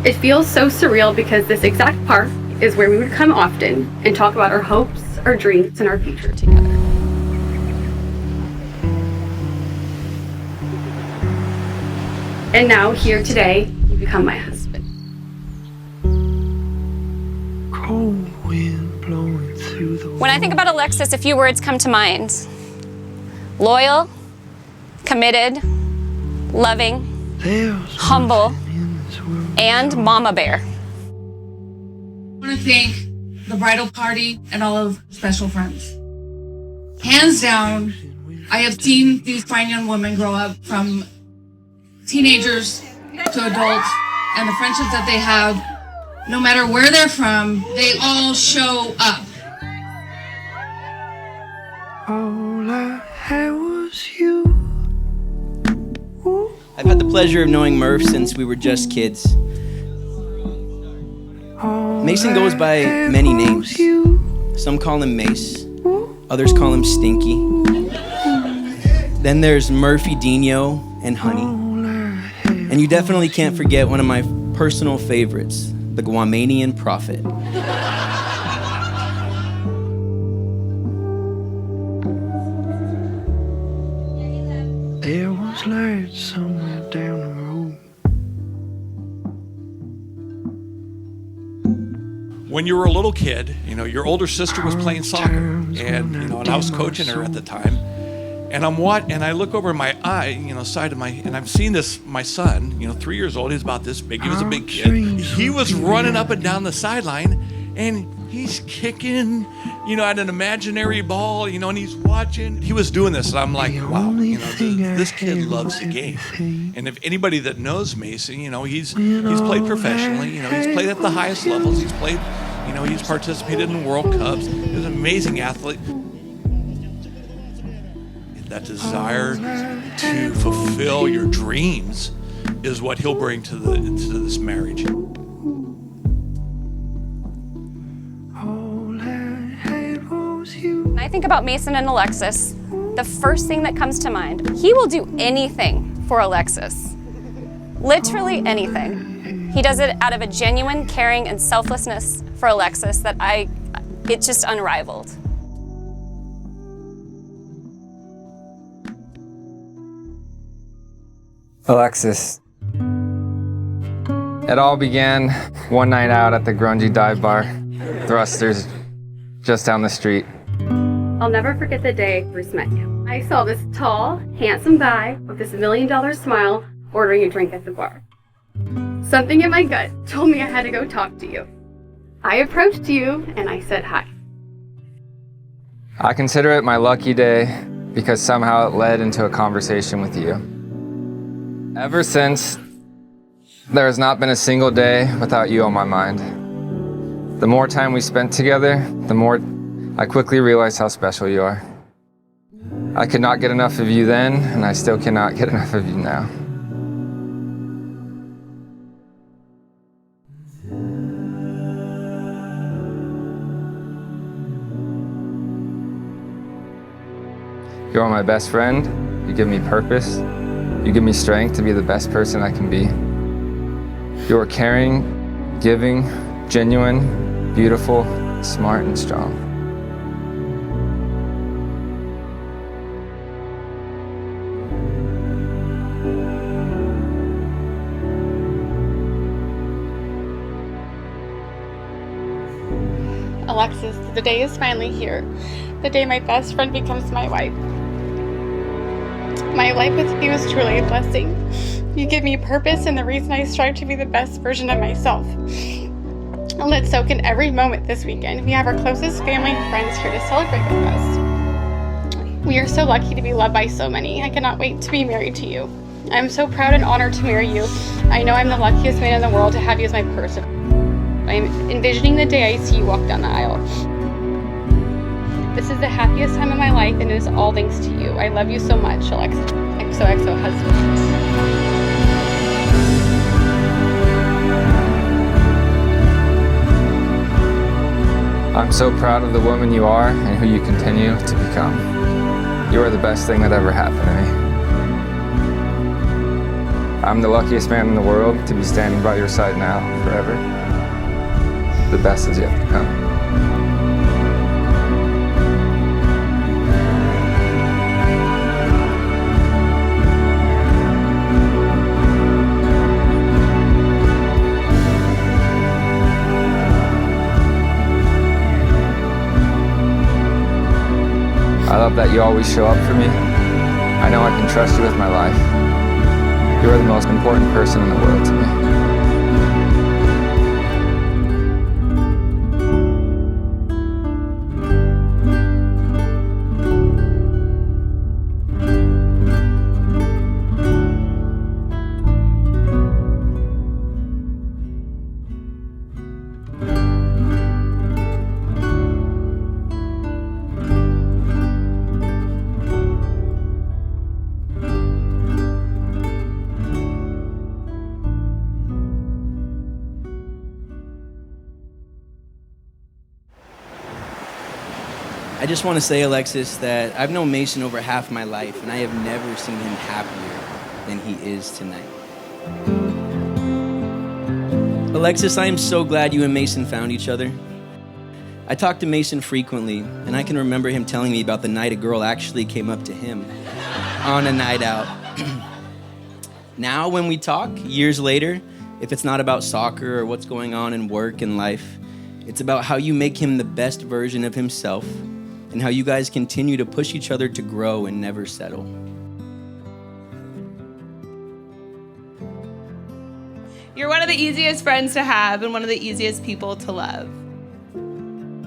It feels so surreal because this exact park is where we would come often and talk about our hopes, our dreams, and our future together. And now, here today, you become my husband. When I think about Alexis, a few words come to mind. Loyal, committed, loving, humble, and mama bear. I want to thank the bridal party and all of special friends. Hands down, I have seen these fine young women grow up from teenagers to adults, and the friendships that they have, no matter where they're from, they all show up. All I had was you. I've had the pleasure of knowing Murph since we were just kids. Mason goes by many names. Some call him Mace, others call him Stinky. Then there's Murphy Dino and Honey. And you definitely can't forget one of my personal favorites, the Guamanian Prophet. There was light somewhere down the road. When you were a little kid, your older sister was playing soccer, and I was coaching her at the time. And I look over my eye, side of and I'm seeing my son, 3 years old. He's about this big. He was a big kid. He was running up and down the sideline, and he's kicking, at an imaginary ball, and he's watching. He was doing this, and I'm like, wow, this kid loves the game. And if anybody that knows Mason, he's played professionally. He's played at the highest levels. He's played, he's participated in World Cups. He's an amazing athlete. That desire to fulfill your dreams is what he'll bring to this marriage. When I think about Mason and Alexis, the first thing that comes to mind, he will do anything for Alexis. Literally anything. He does it out of a genuine caring and selflessness for Alexis that it's just unrivaled. Alexis. It all began one night out at the grungy dive bar, Thrusters, just down the street. I'll never forget the day I first met you. I saw this tall, handsome guy with this $1 million smile ordering a drink at the bar. Something in my gut told me I had to go talk to you. I approached you and I said hi. I consider it my lucky day because somehow it led into a conversation with you. Ever since, there has not been a single day without you on my mind. The more time we spent together, the more I quickly realized how special you are. I could not get enough of you then, and I still cannot get enough of you now. You are my best friend. You give me purpose. You give me strength to be the best person I can be. You are caring, giving, genuine, beautiful, smart, and strong. Alexis, the day is finally here. The day my best friend becomes my wife. My life with you is truly a blessing. You give me purpose and the reason I strive to be the best version of myself. And let's soak in every moment this weekend. We have our closest family and friends here to celebrate with us. We are so lucky to be loved by so many. I cannot wait to be married to you. I'm so proud and honored to marry you. I know I'm the luckiest man in the world to have you as my person. I'm envisioning the day I see you walk down the aisle. This is the happiest time of my life, and it is all thanks to you. I love you so much, Alexis. XOXO husband. I'm so proud of the woman you are and who you continue to become. You are the best thing that ever happened to me. I'm the luckiest man in the world to be standing by your side now, forever. The best is yet to come. I love that you always show up for me. I know I can trust you with my life. You are the most important person in the world to me. I just want to say, Alexis, that I've known Mason over half my life, and I have never seen him happier than he is tonight. Alexis, I am so glad you and Mason found each other. I talk to Mason frequently, and I can remember him telling me about the night a girl actually came up to him on a night out. Now, when we talk, years later, if it's not about soccer or what's going on in work and life, it's about how you make him the best version of himself and how you guys continue to push each other to grow and never settle. You're one of the easiest friends to have and one of the easiest people to love.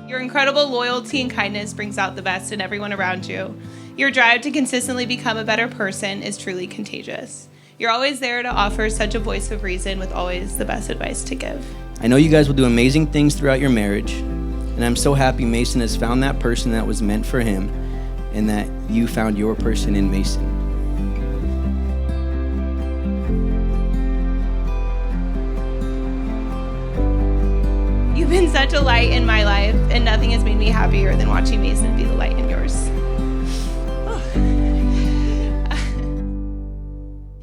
Your incredible loyalty and kindness brings out the best in everyone around you. Your drive to consistently become a better person is truly contagious. You're always there to offer such a voice of reason with always the best advice to give. I know you guys will do amazing things throughout your marriage, and I'm so happy Mason has found that person that was meant for him and that you found your person in Mason. You've been such a light in my life, and nothing has made me happier than watching Mason be the light in yours.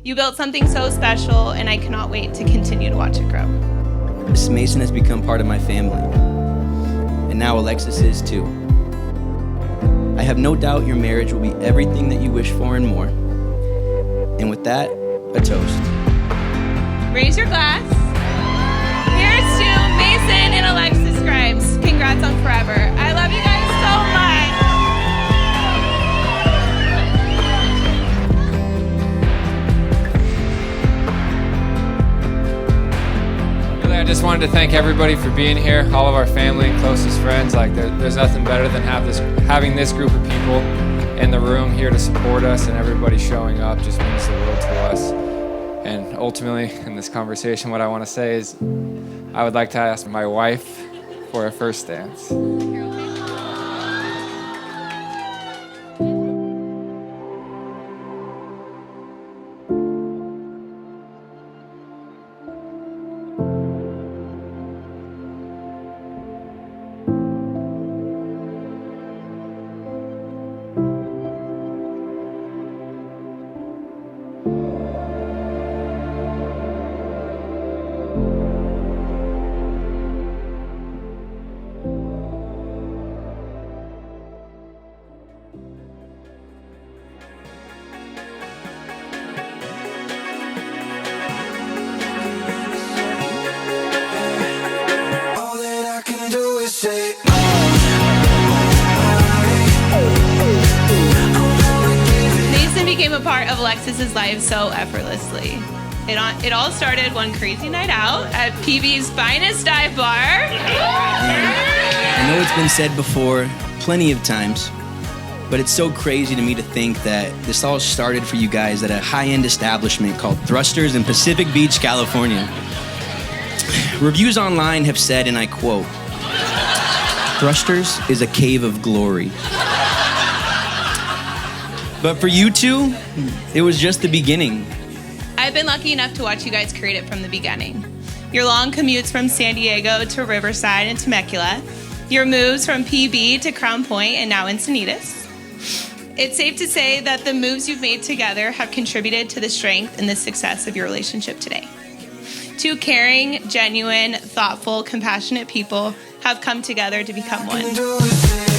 You built something so special, and I cannot wait to continue to watch it grow. This Mason has become part of my family, and now Alexis is too. I have no doubt your marriage will be everything that you wish for and more. And with that, a toast. Raise your glass. Here's to Mason and Alexis Grimes. Congrats on forever. I love you guys so much. I just wanted to thank everybody for being here, all of our family and closest friends. Like there's nothing better than having this group of people in the room here to support us, and everybody showing up just means the world to us. And ultimately, in this conversation, what I want to say is I would like to ask my wife for a first dance. Mason became a part of Alexis's life so effortlessly. It all started one crazy night out at PB's finest dive bar. I know it's been said before plenty of times, but it's so crazy to me to think that this all started for you guys at a high-end establishment called Thrusters in Pacific Beach, California. Reviews online have said, and I quote, "Thrusters is a cave of glory." But for you two, it was just the beginning. I've been lucky enough to watch you guys create it from the beginning. Your long commutes from San Diego to Riverside and Temecula, your moves from PB to Crown Point and now Encinitas. It's safe to say that the moves you've made together have contributed to the strength and the success of your relationship today. Two caring, genuine, thoughtful, compassionate people have come together to become one.